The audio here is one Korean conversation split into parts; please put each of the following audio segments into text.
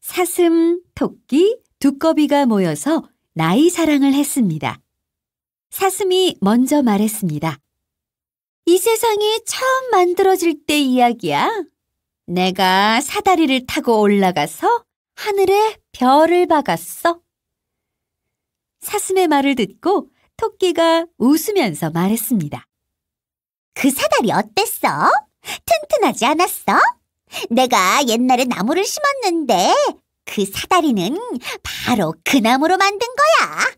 사슴, 토끼, 두꺼비가 모여서 나이 자랑을 했습니다. 사슴이 먼저 말했습니다. 이 세상이 처음 만들어질 때 이야기야. 내가 사다리를 타고 올라가서 하늘에 별을 박았어. 사슴의 말을 듣고 토끼가 웃으면서 말했습니다. 그 사다리 어땠어? 튼튼하지 않았어? 내가 옛날에 나무를 심었는데 그 사다리는 바로 그 나무로 만든 거야.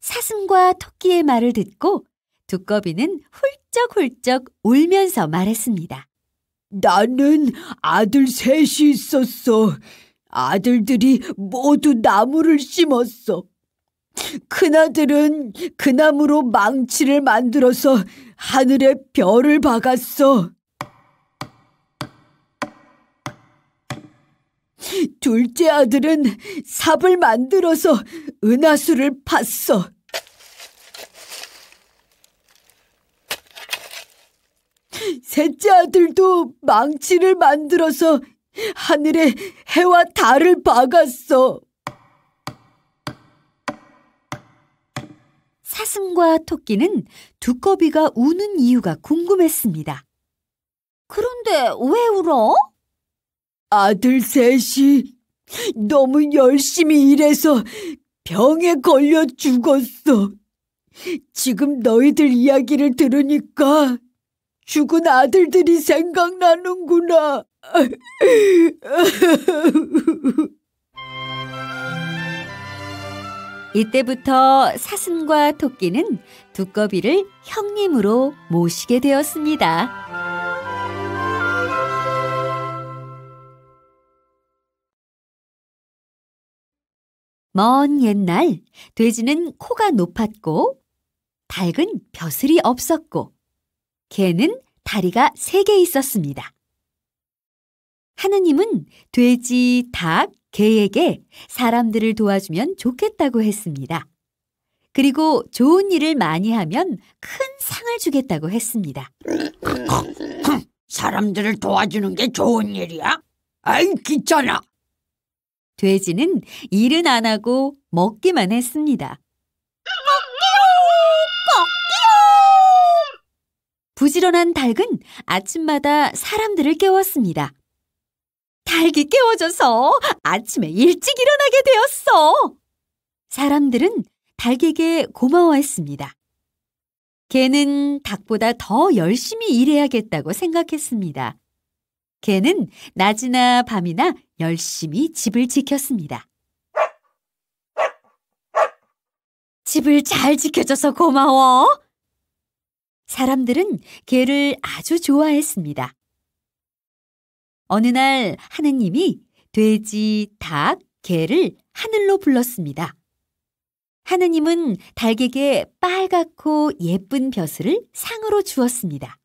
사슴과 토끼의 말을 듣고 두꺼비는 훌쩍훌쩍 울면서 말했습니다. 나는 아들 셋이 있었어. 아들들이 모두 나무를 심었어. 큰아들은 그 나무로 망치를 만들어서 하늘에 별을 박았어. 둘째 아들은 삽을 만들어서 은하수를 팠어. 셋째 아들도 망치를 만들어서 하늘에 해와 달을 박았어. 사슴과 토끼는 두꺼비가 우는 이유가 궁금했습니다. 그런데 왜 울어? 아들 셋이 너무 열심히 일해서 병에 걸려 죽었어. 지금 너희들 이야기를 들으니까 죽은 아들들이 생각나는구나. 이때부터 사슴과 토끼는 두꺼비를 형님으로 모시게 되었습니다. 먼 옛날 돼지는 코가 높았고 닭은 벼슬이 없었고 개는 다리가 3개 있었습니다. 하느님은 돼지, 닭, 개에게 사람들을 도와주면 좋겠다고 했습니다. 그리고 좋은 일을 많이 하면 큰 상을 주겠다고 했습니다. 사람들을 도와주는 게 좋은 일이야? 아이, 귀찮아. 돼지는 일은 안 하고 먹기만 했습니다. 부지런한 닭은 아침마다 사람들을 깨웠습니다. 닭이 깨워져서 아침에 일찍 일어나게 되었어. 사람들은 닭에게 고마워했습니다. 개는 닭보다 더 열심히 일해야겠다고 생각했습니다. 개는 낮이나 밤이나 열심히 집을 지켰습니다. 집을 잘 지켜줘서 고마워. 사람들은 개를 아주 좋아했습니다. 어느 날 하느님이 돼지, 닭, 개를 하늘로 불렀습니다. 하느님은 닭에게 빨갛고 예쁜 벼슬을 상으로 주었습니다.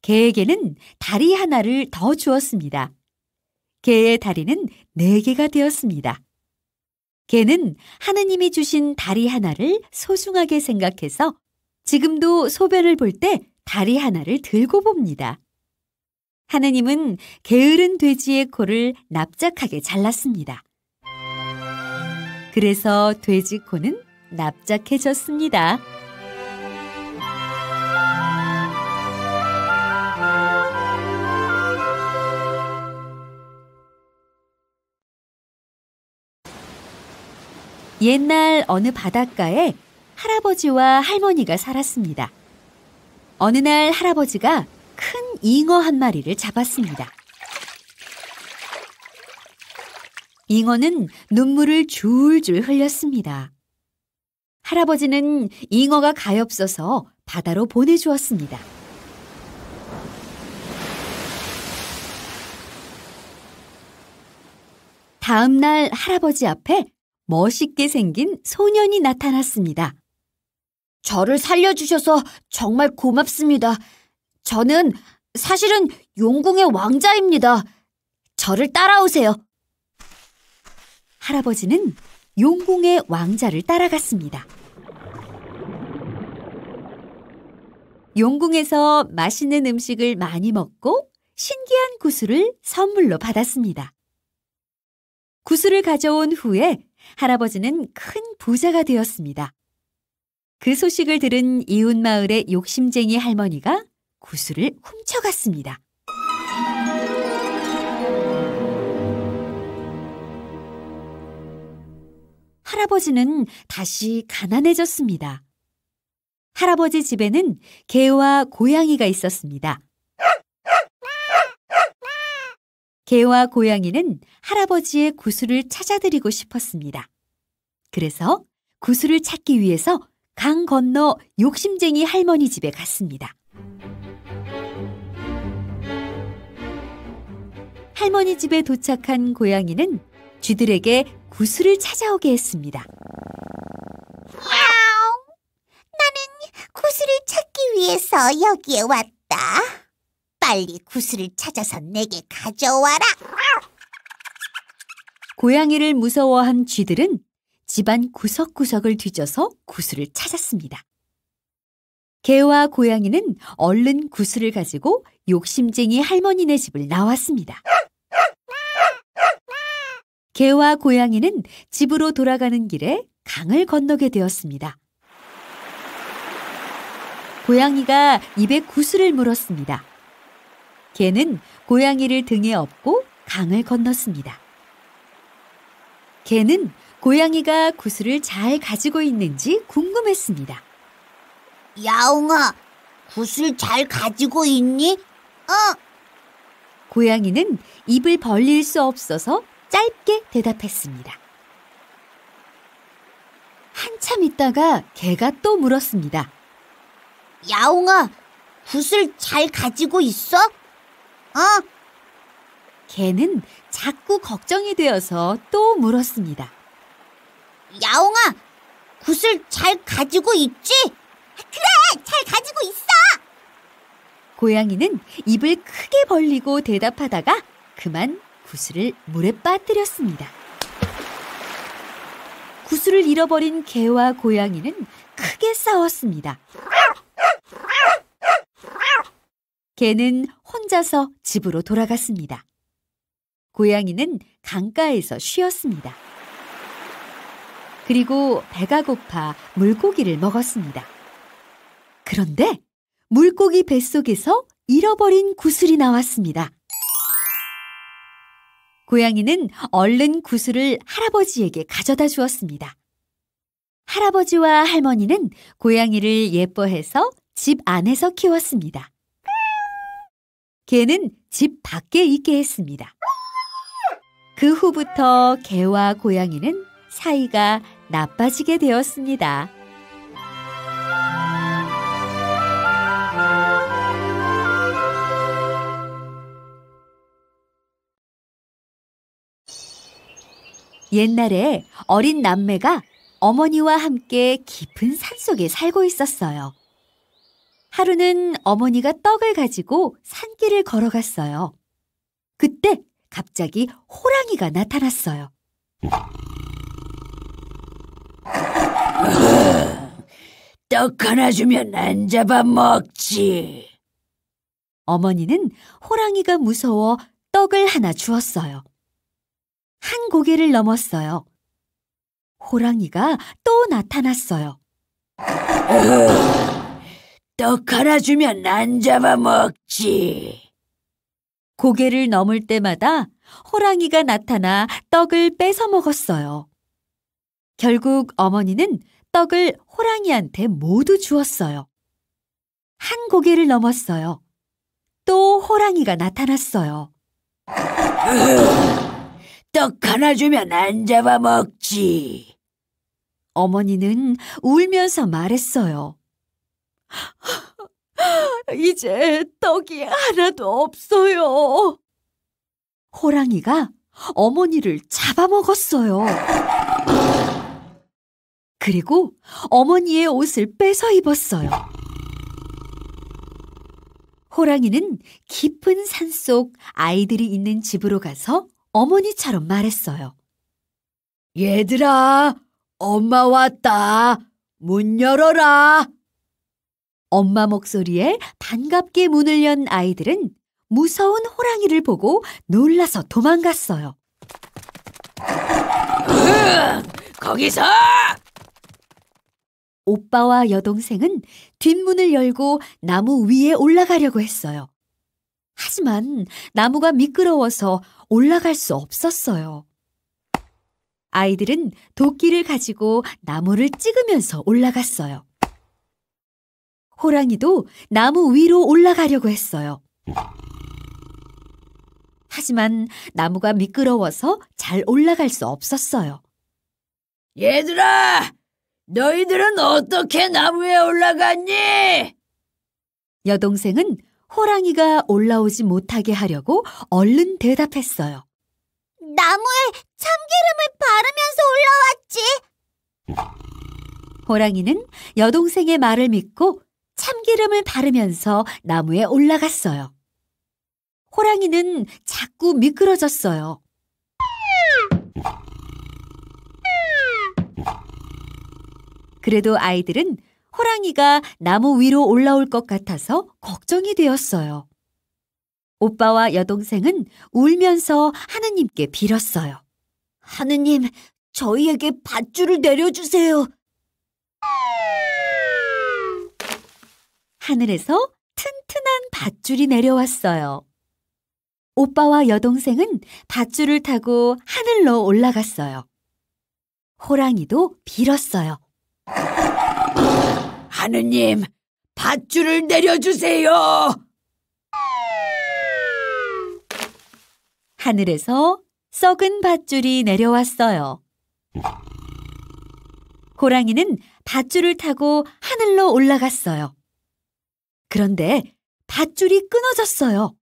개에게는 다리 하나를 더 주었습니다. 개의 다리는 4개가 되었습니다. 개는 하느님이 주신 다리 하나를 소중하게 생각해서 지금도 소변을 볼 때 다리 하나를 들고 봅니다. 하느님은 게으른 돼지의 코를 납작하게 잘랐습니다. 그래서 돼지 코는 납작해졌습니다. 옛날 어느 바닷가에 할아버지와 할머니가 살았습니다. 어느 날 할아버지가 큰 잉어 한 마리를 잡았습니다. 잉어는 눈물을 줄줄 흘렸습니다. 할아버지는 잉어가 가엾어서 바다로 보내주었습니다. 다음 날 할아버지 앞에 멋있게 생긴 소년이 나타났습니다. 저를 살려주셔서 정말 고맙습니다. 저는 사실은 용궁의 왕자입니다. 저를 따라오세요. 할아버지는 용궁의 왕자를 따라갔습니다. 용궁에서 맛있는 음식을 많이 먹고 신기한 구슬을 선물로 받았습니다. 구슬을 가져온 후에 할아버지는 큰 부자가 되었습니다. 그 소식을 들은 이웃 마을의 욕심쟁이 할머니가 구슬을 훔쳐갔습니다. 할아버지는 다시 가난해졌습니다. 할아버지 집에는 개와 고양이가 있었습니다. 개와 고양이는 할아버지의 구슬을 찾아드리고 싶었습니다. 그래서 구슬을 찾기 위해서 강 건너 욕심쟁이 할머니 집에 갔습니다. 할머니 집에 도착한 고양이는 쥐들에게 구슬을 찾아오게 했습니다. 나는 구슬을 찾기 위해서 여기에 왔다. 빨리 구슬을 찾아서 내게 가져와라. 고양이를 무서워한 쥐들은 집안 구석구석을 뒤져서 구슬을 찾았습니다. 개와 고양이는 얼른 구슬을 가지고 욕심쟁이 할머니네 집을 나왔습니다. 개와 고양이는 집으로 돌아가는 길에 강을 건너게 되었습니다. 고양이가 입에 구슬을 물었습니다. 개는 고양이를 등에 업고 강을 건넜습니다. 개는 고양이가 구슬을 잘 가지고 있는지 궁금했습니다. 야옹아, 구슬 잘 가지고 있니? 고양이는 입을 벌릴 수 없어서 짧게 대답했습니다. 한참 있다가 개가 또 물었습니다. 야옹아, 구슬 잘 가지고 있어? 개는 자꾸 걱정이 되어서 또 물었습니다. 야옹아, 구슬 잘 가지고 있지? 그래, 잘 가지고 있어! 고양이는 입을 크게 벌리고 대답하다가 그만 구슬을 물에 빠뜨렸습니다. 구슬을 잃어버린 개와 고양이는 크게 싸웠습니다. 개는 혼자서 집으로 돌아갔습니다. 고양이는 강가에서 쉬었습니다. 그리고 배가 고파 물고기를 먹었습니다. 그런데 물고기 뱃속에서 잃어버린 구슬이 나왔습니다. 고양이는 얼른 구슬을 할아버지에게 가져다 주었습니다. 할아버지와 할머니는 고양이를 예뻐해서 집 안에서 키웠습니다. 개는 집 밖에 있게 했습니다. 그 후부터 개와 고양이는 사이가 나빠지게 되었습니다. 옛날에 어린 남매가 어머니와 함께 깊은 산속에 살고 있었어요. 하루는 어머니가 떡을 가지고 산길을 걸어갔어요. 그때 갑자기 호랑이가 나타났어요. 떡 하나 주면 안 잡아먹지. 어머니는 호랑이가 무서워 떡을 하나 주었어요. 한 고개를 넘었어요. 호랑이가 또 나타났어요. 떡 하나 주면 안 잡아먹지. 고개를 넘을 때마다 호랑이가 나타나 떡을 뺏어 먹었어요. 결국 어머니는 떡을 호랑이한테 모두 주었어요. 한 고개를 넘었어요. 또 호랑이가 나타났어요. 떡 하나 주면 안 잡아먹지. 어머니는 울면서 말했어요. 이제 떡이 하나도 없어요. 호랑이가 어머니를 잡아먹었어요. 그리고 어머니의 옷을 뺏어 입었어요. 호랑이는 깊은 산속 아이들이 있는 집으로 가서 어머니처럼 말했어요. 얘들아, 엄마 왔다. 문 열어라. 엄마 목소리에 반갑게 문을 연 아이들은 무서운 호랑이를 보고 놀라서 도망갔어요. 거기서! 오빠와 여동생은 뒷문을 열고 나무 위에 올라가려고 했어요. 하지만 나무가 미끄러워서 올라갈 수 없었어요. 아이들은 도끼를 가지고 나무를 찍으면서 올라갔어요. 호랑이도 나무 위로 올라가려고 했어요. 하지만 나무가 미끄러워서 잘 올라갈 수 없었어요. 얘들아! 너희들은 어떻게 나무에 올라갔니? 여동생은 호랑이가 올라오지 못하게 하려고 얼른 대답했어요. 나무에 참기름을 바르면서 올라왔지. 호랑이는 여동생의 말을 믿고 참기름을 바르면서 나무에 올라갔어요. 호랑이는 자꾸 미끄러졌어요. 그래도 아이들은 호랑이가 나무 위로 올라올 것 같아서 걱정이 되었어요. 오빠와 여동생은 울면서 하느님께 빌었어요. 하느님, 저희에게 밧줄을 내려주세요. 하늘에서 튼튼한 밧줄이 내려왔어요. 오빠와 여동생은 밧줄을 타고 하늘로 올라갔어요. 호랑이도 빌었어요. 하느님, 밧줄을 내려주세요. 하늘에서 썩은 밧줄이 내려왔어요. 호랑이는 밧줄을 타고 하늘로 올라갔어요. 그런데 밧줄이 끊어졌어요.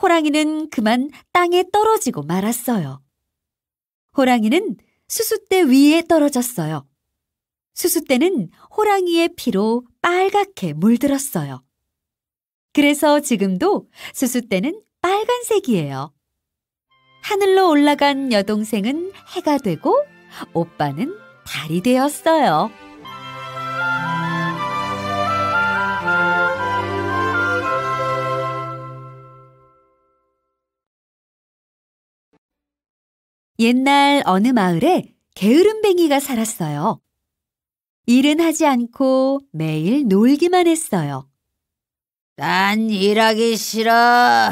호랑이는 그만 땅에 떨어지고 말았어요. 호랑이는 수숫대 위에 떨어졌어요. 수숫대는 호랑이의 피로 빨갛게 물들었어요. 그래서 지금도 수숫대는 빨간색이에요. 하늘로 올라간 여동생은 해가 되고 오빠는 달이 되었어요. 옛날 어느 마을에 게으름뱅이가 살았어요. 일은 하지 않고 매일 놀기만 했어요. 난 일하기 싫어.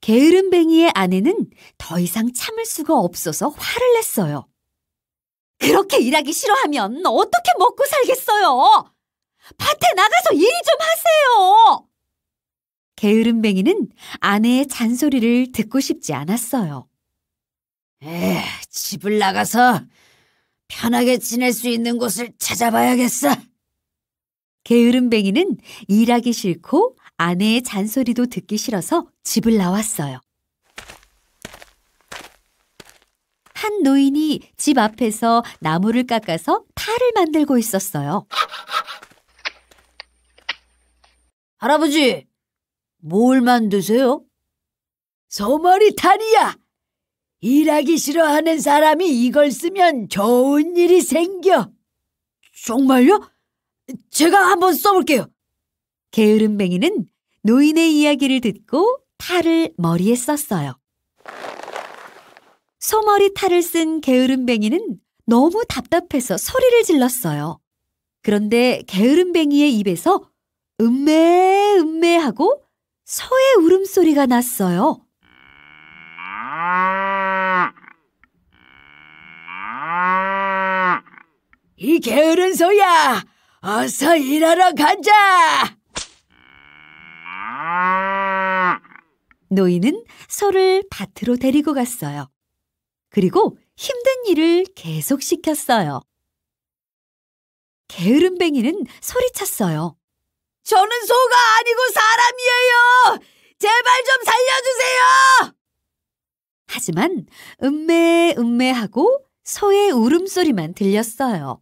게으름뱅이의 아내는 더 이상 참을 수가 없어서 화를 냈어요. 그렇게 일하기 싫어하면 어떻게 먹고 살겠어요? 밭에 나가서 일 좀 하세요. 게으름뱅이는 아내의 잔소리를 듣고 싶지 않았어요. 집을 나가서 편하게 지낼 수 있는 곳을 찾아봐야겠어. 게으름뱅이는 일하기 싫고 아내의 잔소리도 듣기 싫어서 집을 나왔어요. 한 노인이 집 앞에서 나무를 깎아서 탈을 만들고 있었어요. 할아버지, 뭘 만드세요? 소머리 탈이야. 일하기 싫어하는 사람이 이걸 쓰면 좋은 일이 생겨. 정말요? 제가 한번 써볼게요. 게으름뱅이는 노인의 이야기를 듣고 탈을 머리에 썼어요. 소머리 탈을 쓴 게으름뱅이는 너무 답답해서 소리를 질렀어요. 그런데 게으름뱅이의 입에서 음메 음메 하고 소의 울음소리가 났어요. 이 게으른 소야, 어서 일하러 가자. 노인은 소를 밭으로 데리고 갔어요. 그리고 힘든 일을 계속 시켰어요. 게으름뱅이는 소리쳤어요. 저는 소가 아니고 사람이에요. 제발 좀 살려주세요. 하지만 음메 음메 하고 소의 울음소리만 들렸어요.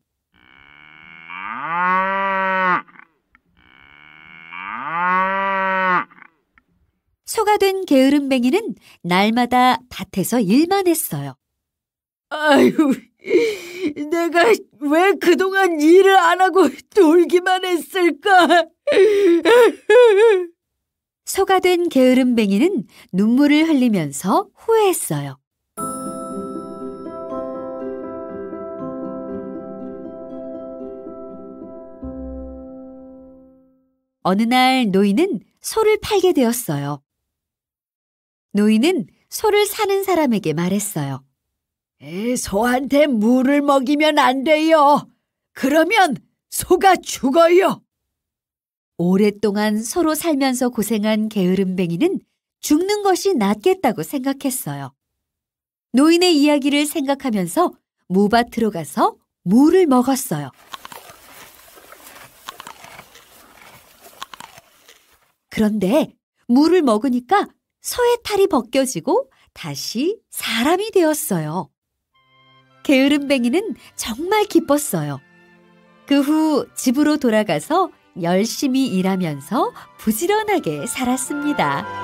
소가 된 게으름뱅이는 날마다 밭에서 일만 했어요. 아유, 내가 왜 그동안 일을 안 하고 놀기만 했을까? 소가 소가 된 게으름뱅이는 눈물을 흘리면서 후회했어요. 어느 날 노인은 소를 팔게 되었어요. 노인은 소를 사는 사람에게 말했어요. 소한테 물을 먹이면 안 돼요. 그러면 소가 죽어요. 오랫동안 소로 살면서 고생한 게으름뱅이는 죽는 것이 낫겠다고 생각했어요. 노인의 이야기를 생각하면서 무밭으로 가서 물을 먹었어요. 그런데 물을 먹으니까 소의 탈이 벗겨지고 다시 사람이 되었어요. 게으름뱅이는 정말 기뻤어요. 그 후 집으로 돌아가서 열심히 일하면서 부지런하게 살았습니다.